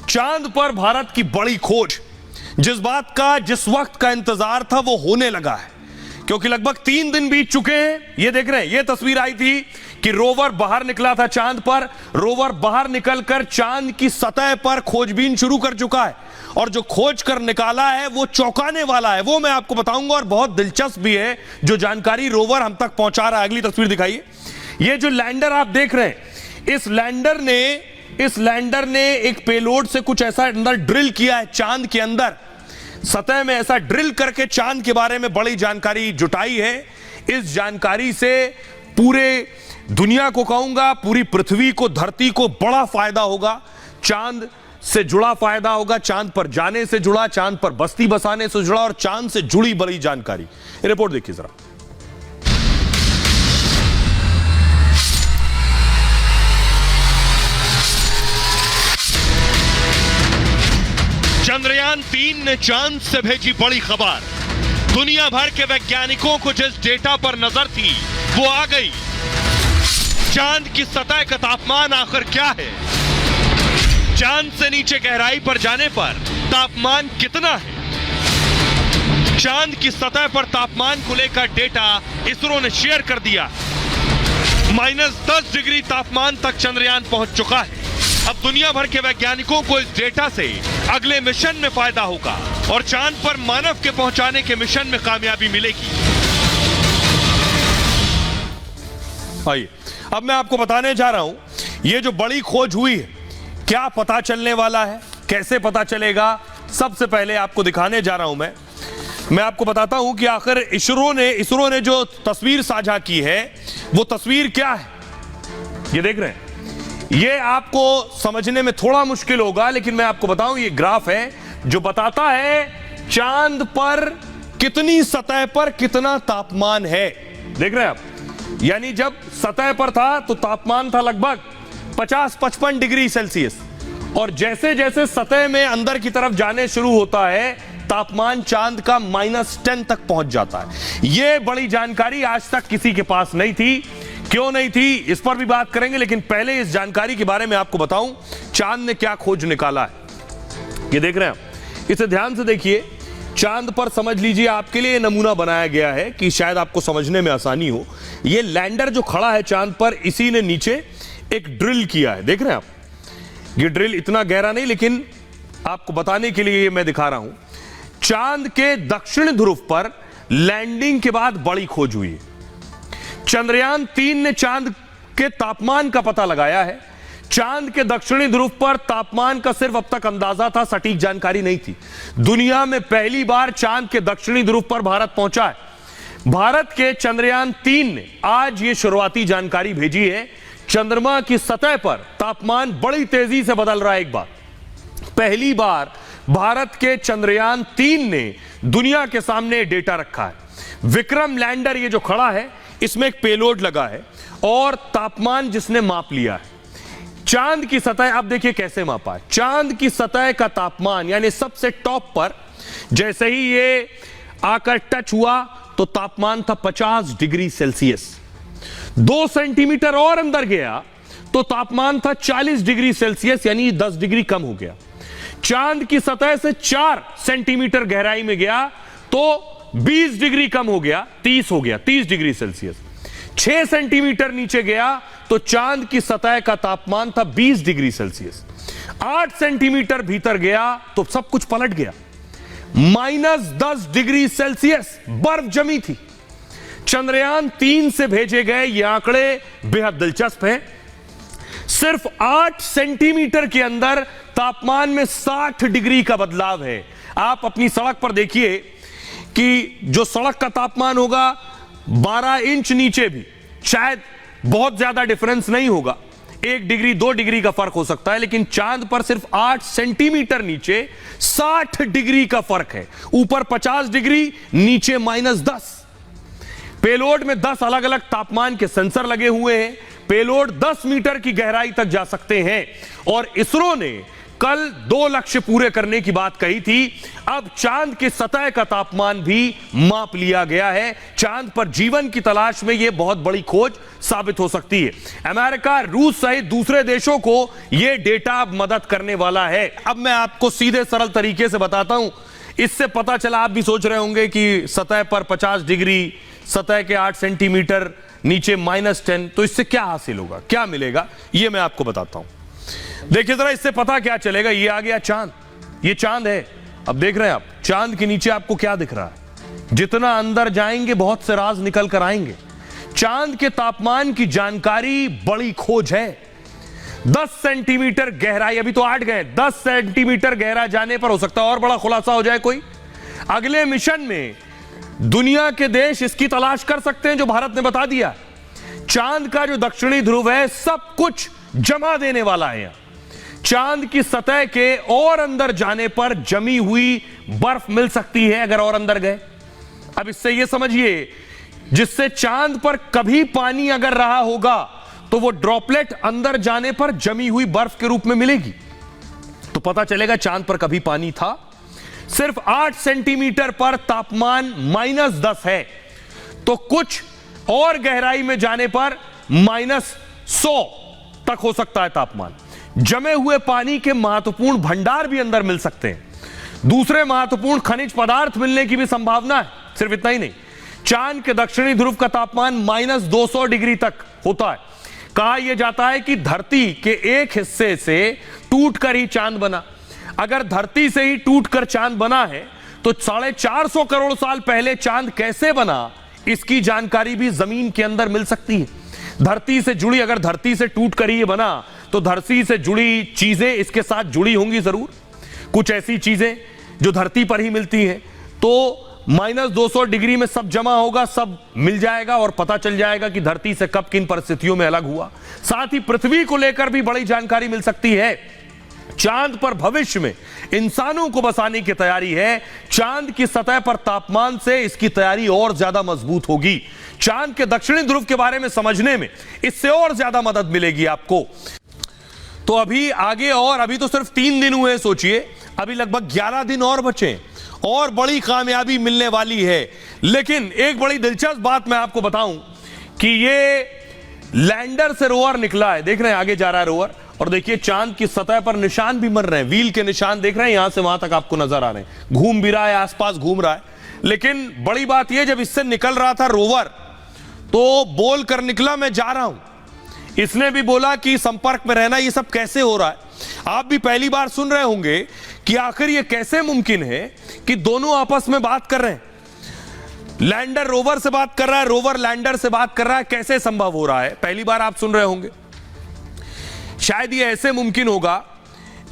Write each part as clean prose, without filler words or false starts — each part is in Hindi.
चांद पर भारत की बड़ी खोज, जिस वक्त का इंतजार था वो होने लगा है, क्योंकि लगभग 3 दिन बीत चुके हैं। ये देख रहे हैं, ये तस्वीर आई थी कि रोवर बाहर निकला था चांद पर। रोवर बाहर निकलकर चांद की सतह पर खोजबीन शुरू कर चुका है, और जो खोज कर निकाला है वो चौंकाने वाला है, वो मैं आपको बताऊंगा। और बहुत दिलचस्प भी है जो जानकारी रोवर हम तक पहुंचा रहा है। अगली तस्वीर दिखाइए। ये जो लैंडर आप देख रहे हैं, इस लैंडर ने एक पेलोड से कुछ ऐसा अंदर ड्रिल किया है, चांद के अंदर सतह में ऐसा ड्रिल करके चांद के बारे में बड़ी जानकारी जुटाई है। इस जानकारी से पूरे दुनिया को कहूंगा, पूरी पृथ्वी को, धरती को बड़ा फायदा होगा। चांद से जुड़ा फायदा होगा, चांद पर जाने से जुड़ा, चांद पर बस्ती बसाने से जुड़ा और चांद से जुड़ी बड़ी जानकारी। रिपोर्ट देखिए जरा। चंद्रयान 3 ने चांद से भेजी बड़ी खबर। दुनिया भर के वैज्ञानिकों को जिस डेटा पर नजर थी वो आ गई। चांद की सतह का तापमान आखिर क्या है? चांद से नीचे गहराई पर जाने पर तापमान कितना है? चांद की सतह पर तापमान को लेकर डेटा इसरो ने शेयर कर दिया। -10 डिग्री तापमान तक चंद्रयान पहुंच चुका है। अब दुनिया भर के वैज्ञानिकों को इस डेटा से अगले मिशन में फायदा होगा और चांद पर मानव के पहुंचाने के मिशन में कामयाबी मिलेगी। आइए, अब मैं आपको बताने जा रहा हूं, ये जो बड़ी खोज हुई है, क्या पता चलने वाला है, कैसे पता चलेगा। सबसे पहले आपको दिखाने जा रहा हूं मैं आपको बताता हूं कि आखिर इसरो ने जो तस्वीर साझा की है वो तस्वीर क्या है। ये देख रहे हैं, ये आपको समझने में थोड़ा मुश्किल होगा, लेकिन मैं आपको बताऊं, ये ग्राफ है जो बताता है चांद पर कितनी सतह पर कितना तापमान है। देख रहे हैं आप, यानी जब सतह पर था तो तापमान था लगभग 50-55 डिग्री सेल्सियस, और जैसे जैसे सतह में अंदर की तरफ जाने शुरू होता है तापमान चांद का -10 तक पहुंच जाता है। यह बड़ी जानकारी आज तक किसी के पास नहीं थी। क्यों नहीं थी, इस पर भी बात करेंगे, लेकिन पहले इस जानकारी के बारे में आपको बताऊं चांद ने क्या खोज निकाला है। ये देख रहे हैं, इसे ध्यान से देखिए। चांद पर समझ लीजिए, आपके लिए नमूना बनाया गया है कि शायद आपको समझने में आसानी हो। ये लैंडर जो खड़ा है चांद पर, इसी ने नीचे एक ड्रिल किया है। देख रहे हैं आप, ये ड्रिल इतना गहरा नहीं, लेकिन आपको बताने के लिए मैं दिखा रहा हूं। चांद के दक्षिण ध्रुव पर लैंडिंग के बाद बड़ी खोज हुई है। चंद्रयान 3 ने चांद के तापमान का पता लगाया है। चांद के दक्षिणी ध्रुव पर तापमान का सिर्फ अब तक अंदाजा था, सटीक जानकारी नहीं थी। दुनिया में पहली बार चांद के दक्षिणी ध्रुव पर भारत पहुंचा है। भारत के चंद्रयान 3 ने आज यह शुरुआती जानकारी भेजी है। चंद्रमा की सतह पर तापमान बड़ी तेजी से बदल रहा है। एक बार पहली बार भारत के चंद्रयान 3 ने दुनिया के सामने डेटा रखा है। विक्रम लैंडर ये जो खड़ा है, इसमें एक पेलोड लगा है और तापमान जिसने माप लिया है। चांद की सतह, अब देखिए कैसे मापा है। चांद की सतह का तापमान, यानी सबसे टॉप पर जैसे ही ये आकर टच हुआ तो तापमान था 50 डिग्री सेल्सियस। 2 सेंटीमीटर और अंदर गया तो तापमान था 40 डिग्री सेल्सियस, यानी 10 डिग्री कम हो गया। चांद की सतह से 4 सेंटीमीटर गहराई में गया तो 20 डिग्री कम हो गया, 30 हो गया, 30 डिग्री सेल्सियस। 6 सेंटीमीटर नीचे गया तो चांद की सतह का तापमान था 20 डिग्री सेल्सियस। 8 सेंटीमीटर भीतर गया तो सब कुछ पलट गया, -10 डिग्री सेल्सियस बर्फ जमी थी। चंद्रयान 3 से भेजे गए ये आंकड़े बेहद दिलचस्प हैं। सिर्फ 8 सेंटीमीटर के अंदर तापमान में 60 डिग्री का बदलाव है। आप अपनी सड़क पर देखिए कि जो सड़क का तापमान होगा 12 इंच नीचे भी शायद बहुत ज्यादा डिफरेंस नहीं होगा, 1 डिग्री 2 डिग्री का फर्क हो सकता है, लेकिन चांद पर सिर्फ 8 सेंटीमीटर नीचे 60 डिग्री का फर्क है। ऊपर 50 डिग्री, नीचे -10। पेलोड में 10 अलग अलग तापमान के सेंसर लगे हुए हैं। पेलोड 10 मीटर की गहराई तक जा सकते हैं, और इसरो ने कल 2 लक्ष्य पूरे करने की बात कही थी। अब चांद की सतह का तापमान भी माप लिया गया है। चांद पर जीवन की तलाश में यह बहुत बड़ी खोज साबित हो सकती है। अमेरिका, रूस सहित दूसरे देशों को यह डेटा मदद करने वाला है। अब मैं आपको सीधे सरल तरीके से बताता हूं। इससे पता चला, आप भी सोच रहे होंगे कि सतह पर 50 डिग्री, सतह के 8 सेंटीमीटर नीचे -10, तो इससे क्या हासिल होगा, क्या मिलेगा, यह मैं आपको बताता हूं। देखिए जरा, इससे पता क्या चलेगा। ये आ गया चांद, ये चांद है। अब देख रहे हैं आप, चांद के नीचे आपको क्या दिख रहा है। जितना अंदर जाएंगे बहुत से राज निकल कर आएंगे। चांद के तापमान की जानकारी बड़ी खोज है। 10 सेंटीमीटर गहराई, अभी तो 8 गए, 10 सेंटीमीटर गहरा जाने पर हो सकता है और बड़ा खुलासा हो जाए कोई। अगले मिशन में दुनिया के देश इसकी तलाश कर सकते हैं, जो भारत ने बता दिया। चांद का जो दक्षिणी ध्रुव है, सब कुछ जमा देने वाला है। चांद की सतह के और अंदर जाने पर जमी हुई बर्फ मिल सकती है अगर और अंदर गए। अब इससे यह समझिए, जिससे चांद पर कभी पानी अगर रहा होगा तो वो ड्रॉपलेट अंदर जाने पर जमी हुई बर्फ के रूप में मिलेगी। तो पता चलेगा चांद पर कभी पानी था। सिर्फ 8 सेंटीमीटर पर तापमान -10 है, तो कुछ और गहराई में जाने पर -100 तक हो सकता है तापमान। जमे हुए पानी के महत्वपूर्ण भंडार भी अंदर मिल सकते हैं। दूसरे महत्वपूर्ण खनिज पदार्थ मिलने की भी संभावना है। सिर्फ इतना ही नहीं, चांद के दक्षिणी ध्रुव का तापमान -200 डिग्री तक होता है। कहा यह जाता है कि धरती के एक हिस्से से टूटकर ही चांद बना। अगर धरती से ही टूटकर चांद बना है तो 450 करोड़ साल पहले चांद कैसे बना, इसकी जानकारी भी जमीन के अंदर मिल सकती है। धरती से जुड़ी, अगर धरती से टूटकर ही बना तो धरती से जुड़ी चीजें इसके साथ जुड़ी होंगी जरूर। कुछ ऐसी चीजें जो धरती पर ही मिलती हैं, तो -200 डिग्री में सब जमा होगा, सब मिल जाएगा और पता चल जाएगा कि धरती से कब किन परिस्थितियों में अलग हुआ। साथ ही पृथ्वी को लेकर भी बड़ी जानकारी मिल सकती है। चांद पर भविष्य में इंसानों को बसाने की तैयारी है। चांद की सतह पर तापमान से इसकी तैयारी और ज्यादा मजबूत होगी। चांद के दक्षिणी ध्रुव के बारे में समझने में इससे और ज्यादा मदद मिलेगी आपको। तो अभी आगे, और अभी तो सिर्फ 3 दिन हुए, सोचिए अभी लगभग 11 दिन और बचे और बड़ी कामयाबी मिलने वाली है। लेकिन एक बड़ी दिलचस्प बात मैं आपको बताऊं कि ये लैंडर से रोवर निकला है। देख रहे हैं आगे जा रहा है रोवर, और देखिए चांद की सतह पर निशान भी मर रहे हैं। व्हील के निशान देख रहे हैं, यहां से वहां तक आपको नजर आ रहे हैं। घूम भी रहा है, आसपास घूम रहा है। लेकिन बड़ी बात यह, जब इससे निकल रहा था रोवर, तो बोल कर निकला मैं जा रहा हूं। इसने भी बोला कि संपर्क में रहना। ये सब कैसे हो रहा है, आप भी पहली बार सुन रहे होंगे कि आखिर ये कैसे मुमकिन है कि दोनों आपस में बात कर रहे हैं। लैंडर रोवर से बात कर रहा है, रोवर लैंडर से बात कर रहा है। कैसे संभव हो रहा है, पहली बार आप सुन रहे होंगे। शायद ये ऐसे मुमकिन होगा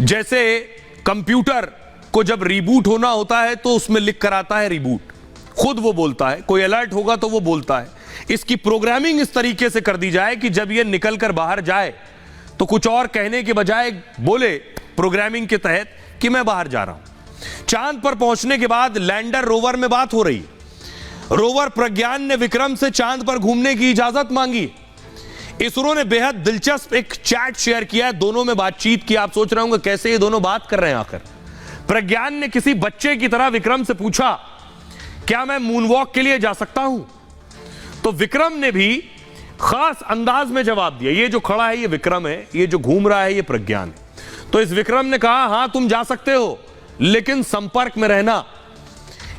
जैसे कंप्यूटर को जब रिबूट होना होता है तो उसमें लिख कर आता है रिबूट, खुद वो बोलता है। कोई अलर्ट होगा तो वो बोलता है। इसकी प्रोग्रामिंग इस तरीके से कर दी जाए कि जब ये निकल कर बाहर जाए तो कुछ और कहने के बजाय बोले प्रोग्रामिंग के तहत कि मैं बाहर जा रहा हूं। चांद पर पहुंचने के बाद लैंडर रोवर में बात हो रही है। रोवर प्रज्ञान ने विक्रम से चांद पर घूमने की इजाजत मांगी। इसरो ने बेहद दिलचस्प एक चैट शेयर किया है, दोनों में बातचीत की। आप सोच रहे होंगे कैसे ये दोनों बात कर रहे हैं। आखिर प्रज्ञान ने किसी बच्चे की तरह विक्रम से पूछा, क्या मैं मूनवॉक के लिए जा सकता हूं? तो विक्रम ने भी खास अंदाज में जवाब दिया। ये जो खड़ा है ये विक्रम है, ये जो घूम रहा है ये प्रज्ञान है। तो इस विक्रम ने कहा, हां तुम जा सकते हो, लेकिन संपर्क में रहना।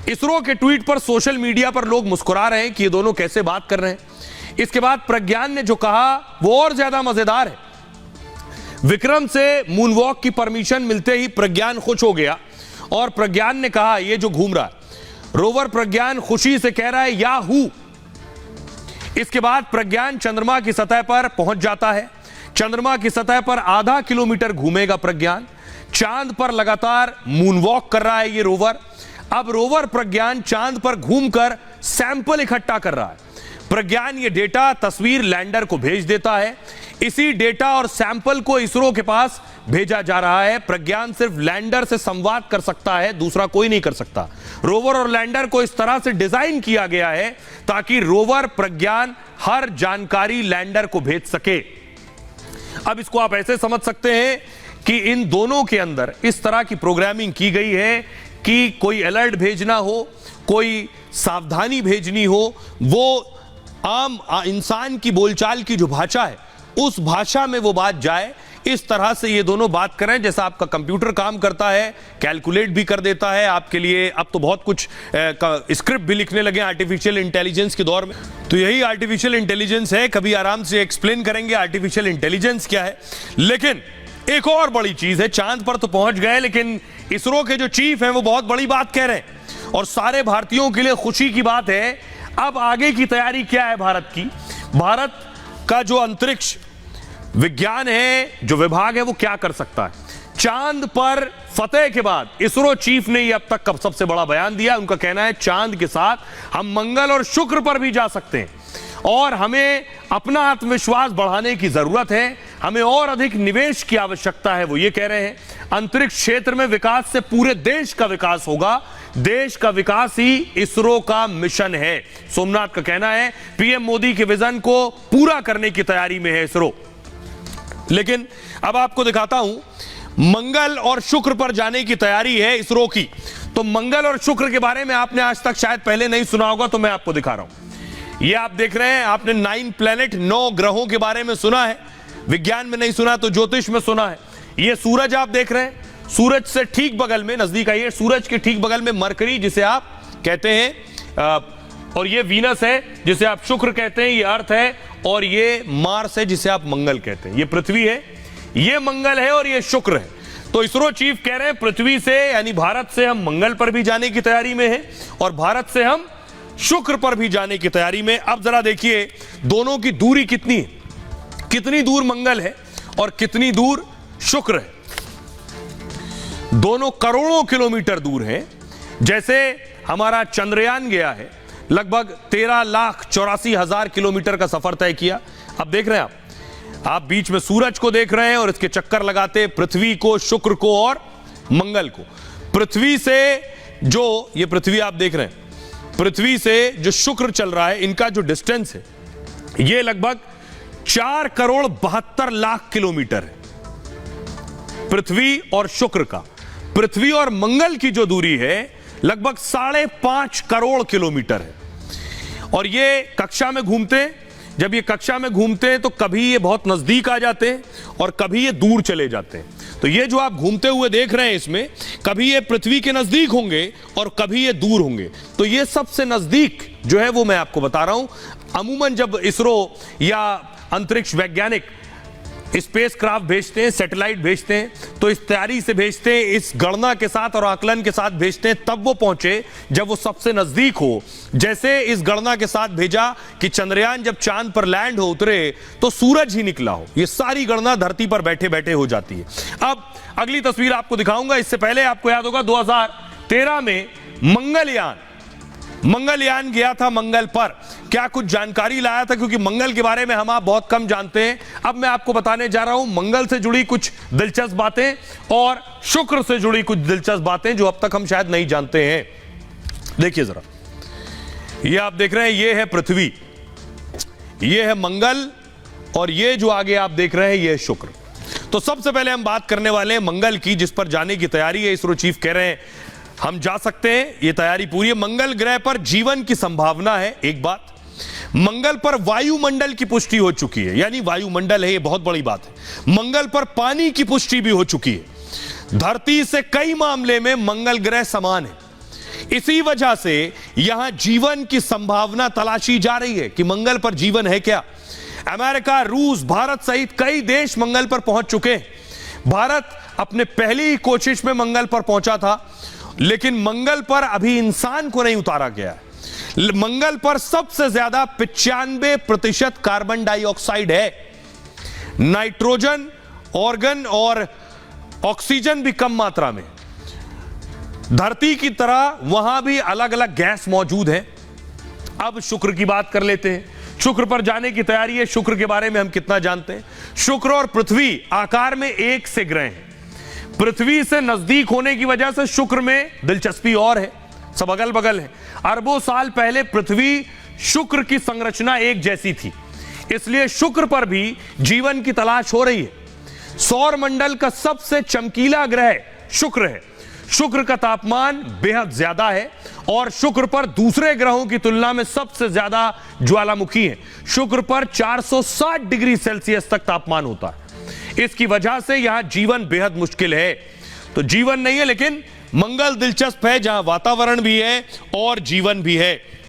इसरो के ट्वीट पर सोशल मीडिया पर लोग मुस्कुरा रहे हैं कि ये दोनों कैसे बात कर रहे हैं। इसके बाद प्रज्ञान ने जो कहा वो और ज्यादा मजेदार है। विक्रम से मूनवॉक की परमिशन मिलते ही प्रज्ञान खुश हो गया और प्रज्ञान ने कहा, ये जो घूम रहा है रोवर, प्रज्ञान खुशी से कह रहा है याहू। इसके बाद प्रज्ञान चंद्रमा की सतह पर पहुंच जाता है। चंद्रमा की सतह पर आधा किलोमीटर घूमेगा प्रज्ञान। चांद पर लगातार मूनवॉक कर रहा है ये रोवर। अब रोवर प्रज्ञान चांद पर घूमकर सैंपल इकट्ठा कर रहा है। प्रज्ञान ये डेटा, तस्वीर लैंडर को भेज देता है। इसी डेटा और सैंपल को इसरो के पास भेजा जा रहा है। प्रज्ञान सिर्फ लैंडर से संवाद कर सकता है, दूसरा कोई नहीं कर सकता। रोवर और लैंडर को इस तरह से डिजाइन किया गया है ताकि रोवर प्रज्ञान हर जानकारी लैंडर को भेज सके। अब इसको आप ऐसे समझ सकते हैं कि इन दोनों के अंदर इस तरह की प्रोग्रामिंग की गई है कि कोई अलर्ट भेजना हो, कोई सावधानी भेजनी हो, वो आम इंसान की बोलचाल की जो भाषा है उस भाषा में वो बात जाए, इस तरह से ये दोनों बात करें जैसा आपका कंप्यूटर काम करता है, कैलकुलेट भी कर देता है आपके लिए। अब तो बहुत कुछ स्क्रिप्ट भी लिखने लगे आर्टिफिशियल इंटेलिजेंस के दौर में, तो यही आर्टिफिशियल इंटेलिजेंस है। कभी आराम से एक्सप्लेन करेंगे आर्टिफिशियल इंटेलिजेंस क्या है। लेकिन एक और बड़ी चीज है, चांद पर तो पहुंच गए, लेकिन इसरो के जो चीफ हैं वो बहुत बड़ी बात कह रहे हैं और सारे भारतीयों के लिए खुशी की बात है। अब आगे की तैयारी क्या है भारत की? भारत का जो अंतरिक्ष विज्ञान है, जो विभाग है, वो क्या कर सकता है? चांद पर फतेह के बाद इसरो चीफ ने ये अब तक का सबसे बड़ा बयान दिया। उनका कहना है चांद के साथ हम मंगल और शुक्र पर भी जा सकते हैं और हमें अपना आत्मविश्वास बढ़ाने की जरूरत है, हमें और अधिक निवेश की आवश्यकता है। वो ये कह रहे हैं अंतरिक्ष क्षेत्र में विकास से पूरे देश का विकास होगा, देश का विकास ही इसरो का मिशन है। सोमनाथ का कहना है पीएम मोदी के विजन को पूरा करने की तैयारी में है इसरो। लेकिन अब आपको दिखाता हूं मंगल और शुक्र पर जाने की तैयारी है इसरो की। तो मंगल और शुक्र के बारे में आपने आज तक शायद पहले नहीं सुना होगा, तो मैं आपको दिखा रहा हूं। ये आप देख रहे हैं, आपने 9 प्लैनेट 9 ग्रहों के बारे में सुना है, विज्ञान में नहीं सुना तो ज्योतिष में सुना है। ये सूरज आप देख रहे हैं, सूरज से ठीक बगल में, नजदीक आइए, सूरज के ठीक बगल में मरकरी जिसे आप कहते हैं, और ये वीनस है जिसे आप शुक्र कहते हैं, ये अर्थ है, और ये मार्स है जिसे आप मंगल कहते हैं। ये पृथ्वी है, ये मंगल है और ये शुक्र है। तो इसरो चीफ कह रहे हैं पृथ्वी से यानी भारत से हम मंगल पर भी जाने की तैयारी में हैं और भारत से हम शुक्र पर भी जाने की तैयारी में। अब जरा देखिए दोनों की दूरी कितनी है, कितनी दूर मंगल है और कितनी दूर शुक्र है। दोनों करोड़ों किलोमीटर दूर हैं। जैसे हमारा चंद्रयान गया है, लगभग 13,84,000 किलोमीटर का सफर तय किया। अब देख रहे हैं आप बीच में सूरज को देख रहे हैं और इसके चक्कर लगाते पृथ्वी को, शुक्र को और मंगल को। पृथ्वी से जो ये पृथ्वी आप देख रहे हैं, पृथ्वी से जो शुक्र चल रहा है, इनका जो डिस्टेंस है ये लगभग 4,72,00,000 किलोमीटर है पृथ्वी और शुक्र का। पृथ्वी और मंगल की जो दूरी है लगभग 5.5 करोड़ किलोमीटर है। और ये कक्षा में घूमते हैं, जब ये कक्षा में घूमते हैं तो कभी ये बहुत नजदीक आ जाते हैं और कभी ये दूर चले जाते हैं। तो ये जो आप घूमते हुए देख रहे हैं, इसमें कभी ये पृथ्वी के नजदीक होंगे और कभी ये दूर होंगे। तो ये सबसे नजदीक जो है वो मैं आपको बता रहा हूं। अमूमन जब इसरो या अंतरिक्ष वैज्ञानिक स्पेस क्राफ्ट भेजते हैं, सैटेलाइट भेजते हैं, तो इस तैयारी से भेजते हैं, इस गणना के साथ और आकलन के साथ भेजते हैं, तब वो पहुंचे जब वो सबसे नजदीक हो। जैसे इस गणना के साथ भेजा कि चंद्रयान जब चांद पर लैंड हो, उतरे तो सूरज ही निकला हो। ये सारी गणना धरती पर बैठे बैठे हो जाती है। अब अगली तस्वीर आपको दिखाऊंगा। इससे पहले आपको याद होगा 2013 में मंगलयान गया था मंगल पर। क्या कुछ जानकारी लाया था, क्योंकि मंगल के बारे में हम आप बहुत कम जानते हैं। अब मैं आपको बताने जा रहा हूं मंगल से जुड़ी कुछ दिलचस्प बातें और शुक्र से जुड़ी कुछ दिलचस्प बातें जो अब तक हम शायद नहीं जानते हैं। देखिए जरा, ये आप देख रहे हैं, ये है पृथ्वी, ये है मंगल और ये जो आगे आप देख रहे हैं ये है शुक्र। तो सबसे पहले हम बात करने वाले हैं मंगल की, जिस पर जाने की तैयारी है। इसरो चीफ कह रहे हैं हम जा सकते हैं, ये तैयारी पूरी है। मंगल ग्रह पर जीवन की संभावना है। एक बात, मंगल पर वायुमंडल की पुष्टि हो चुकी है, यानी वायुमंडल है, ये बहुत बड़ी बात है। मंगल पर पानी की पुष्टि भी हो चुकी है। धरती से कई मामले में मंगल ग्रह समान है। इसी वजह से यहां जीवन की संभावना तलाशी जा रही है कि मंगल पर जीवन है क्या। अमेरिका, रूस, भारत सहित कई देश मंगल पर पहुंच चुके हैं। भारत अपने पहली कोशिश में मंगल पर पहुंचा था, लेकिन मंगल पर अभी इंसान को नहीं उतारा गया है। मंगल पर सबसे ज्यादा 95% कार्बन डाइऑक्साइड है। नाइट्रोजन, ऑर्गन और ऑक्सीजन भी कम मात्रा में। धरती की तरह वहां भी अलग अलग गैस मौजूद है। अब शुक्र की बात कर लेते हैं। शुक्र पर जाने की तैयारी है। शुक्र के बारे में हम कितना जानते हैं? शुक्र और पृथ्वी आकार में एक से ग्रह हैं। पृथ्वी से नजदीक होने की वजह से शुक्र में दिलचस्पी और है, सब अगल बगल है। अरबों साल पहले पृथ्वी शुक्र की संरचना एक जैसी थी, इसलिए शुक्र पर भी जीवन की तलाश हो रही है। सौर मंडल का सबसे चमकीला ग्रह शुक्र है। शुक्र का तापमान बेहद ज्यादा है और शुक्र पर दूसरे ग्रहों की तुलना में सबसे ज्यादा ज्वालामुखी है। शुक्र पर 460 डिग्री सेल्सियस तक तापमान होता है। इसकी वजह से यहां जीवन बेहद मुश्किल है। तो जीवन नहीं है, लेकिन मंगल दिलचस्प है, जहां वातावरण भी है और जीवन भी है।